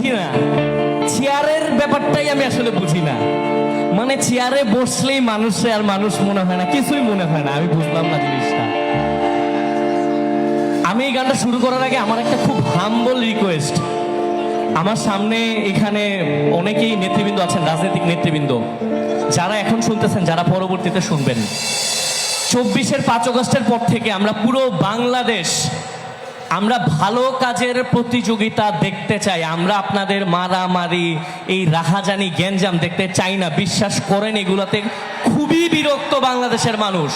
কি না, চেয়ারের ব্যাপারটাই আমি আসলে বুঝি না। মানে চেয়ারে বসলেই মানুষে আর মানুষ মনে হয় না, কিছুই মনে হয় না। আমি বুঝলাম না জিনিসটা। আমি এই গানটা শুরু করার আগে আমার একটা খুব হাম্বল রিকোয়েস্ট। আমার সামনে এখানে অনেকেই নেতৃবৃন্দ আছেন, রাজনৈতিক নেতৃবৃন্দ, যারা এখন শুনতেছেন, যারা পরবর্তীতে শুনবেন। 24-এর 5 আগস্টের পর থেকে আমরা পুরো বাংলাদেশ আমরা ভালো কাজের প্রতিযোগিতা দেখতে চাই। আমরা আপনাদের মারামারি, এই রাহাজানি, গ্যাঞ্জাম দেখতে চাই না। বিশ্বাস করেন, এগুলোতে খুবই বিরক্ত বাংলাদেশের মানুষ।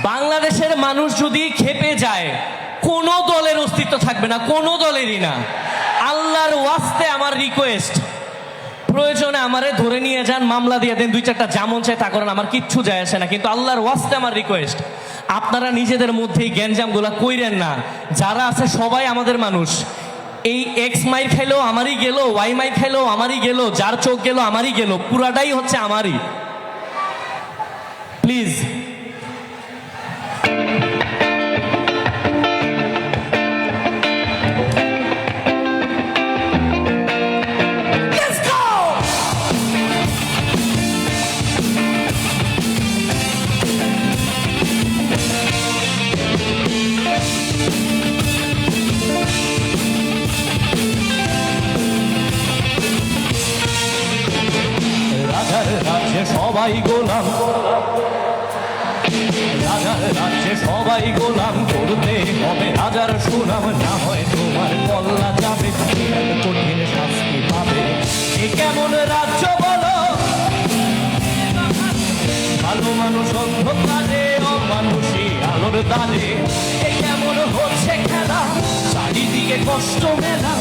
বাংলাদেশের মানুষ যদি খেপে যায়, কোনো দলের অস্তিত্ব থাকবে না, কোনো দলেরই না। আল্লাহর ওয়াস্তে আমার রিকোয়েস্ট, প্রয়োজনে আমারে ধরে নিয়ে যান, মামলা দিয়ে দেন, 2-4টা যেমন চায় তা করেন, আমার কিচ্ছু যায় আসে না। কিন্তু আল্লাহর ওয়াস্তে আমার রিকোয়েস্ট, আপনারা নিজেদের মধ্যেই গ্যাঞ্জাম গুলা কইরেন না। যারা আছে সবাই আমাদের মানুষ। এই এক্স মাইর খাইলেও আমারই গেল, ওয়াই মাইর খাইলেও আমারই গেল, যার চোখ গেল আমারই গেল, পুরাটাই হচ্ছে আমারই। প্লিজ রাজ্যে সবাই গোলাম, রাজার রাজ্যে সবাই গোলাম, করতে হবে রাজার সুনাম, না হয় তোমার কল্লা যাবে, কঠিন শাস্তি পাবে। এ কেমন রাজ্য বলো, ভালো মানুষ অন্ধকারে, অমানুষী আলোর দানে। এ কেমন হচ্ছে খেলা, চারিদিকে কষ্ট মেলা,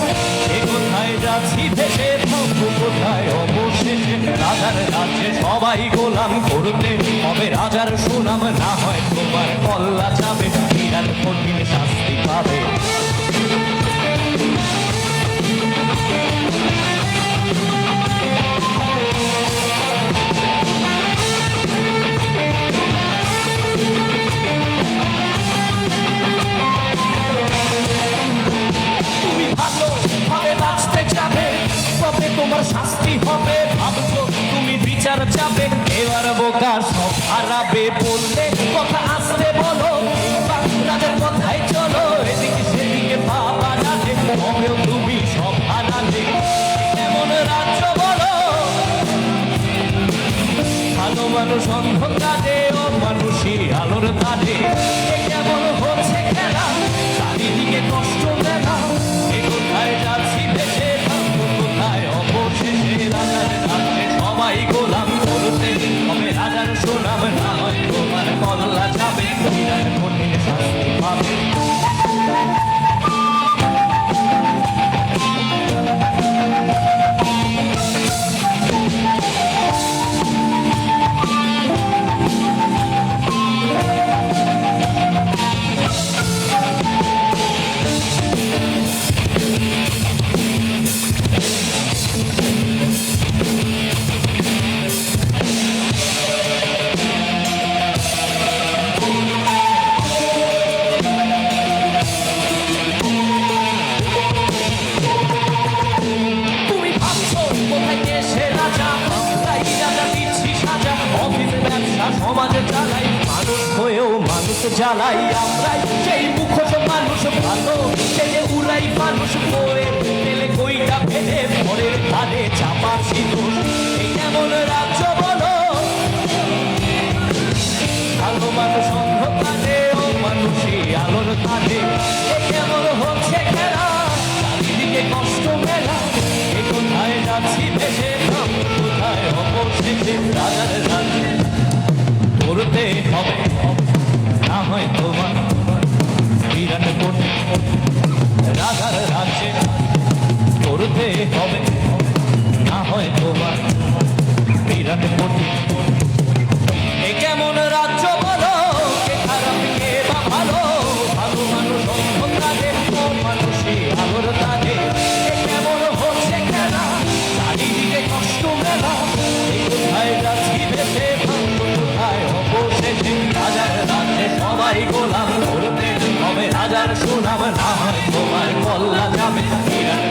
এ কোথায় যাচ্ছি ভেসে, থাকবো কোথায় অবশেষে। রাজার রাজ্যে সবাই গোলাম, করতে হবে রাজার সুনাম, না হয় তোমার কল্লা যাবে, বিরাট কঠিন শাস্তি পাবে। তোমার শাস্তি হবে, ভাবছো তুমি বিচার যাবে, এবার বোকা সব হারাবে, বললে কথা আসতে বলো, রাজার কথাই চলো, এদিকে সেদিকে বাবা রাজে, হবেও তুমি সব হারাবে। এমন রাজ্য বলো, ভালো মানুষ অন্ধকারে, ও মানুষই আলোর তারে। কেমন হচ্ছে খেলা, চারিদিকে কষ্ট মেলা, এ কোথায় যাচ্ছি ভেসে, সবাই গোলাম, করতে হবে রাজার সুনাম, না হয় তোমার কল্লা যাবে, বিরাট কঠিন শাস্তি পাবে। সমাজে চালাই, মানুষ হয়েও মানুষ জ্বালাই, আমরাই সেই মুখোশ মানুষ ভালো, সেই উড়াই মানুষ বয়ে পেলে কইটা ফেলে পরের ধারে চাপা সিঁদুর। এই এমন রাজ্য বলো, ভালো মানুষ অন্ধকারে, ও মানুষই আলোর ধারে। এ কেমন হচ্ছে খেলা, চারিদিকে কষ্ট মেলা, এ কোথায় যাচ্ছি ভেসে, কোথায় অবশেষে। রাজার রাজ্যে করতে হবে, না হয় তোমার বিরাট কঠিন, রাজার রাজ্যে করতে হবে, না হয় তোমার বিরাট কঠিন। এ কেমন রাজ্য বলো, কে খারাপ কে বা ভালো, ভালো মানুষ অন্ধকারে, ও মানুষই আলোর তারে। এ কেমন হচ্ছে খেলা, চারিদিকে কষ্ট মেলা, এই কোথায় যাচ্ছি ভেসে, কোথায় অবশেষে। রাজার রাজ্যে সবাই গোলাম, করতে হবে রাজার সুনাম, না হয় তোমার কল্লা যাবে, বিরাট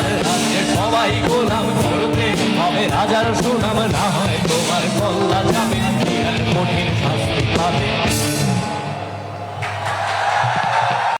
রাজার রাজ্যে সবাই গোলাম করতে হবে রাজার সুনাম, না হয় তোমার কল্লা যাবে কঠিন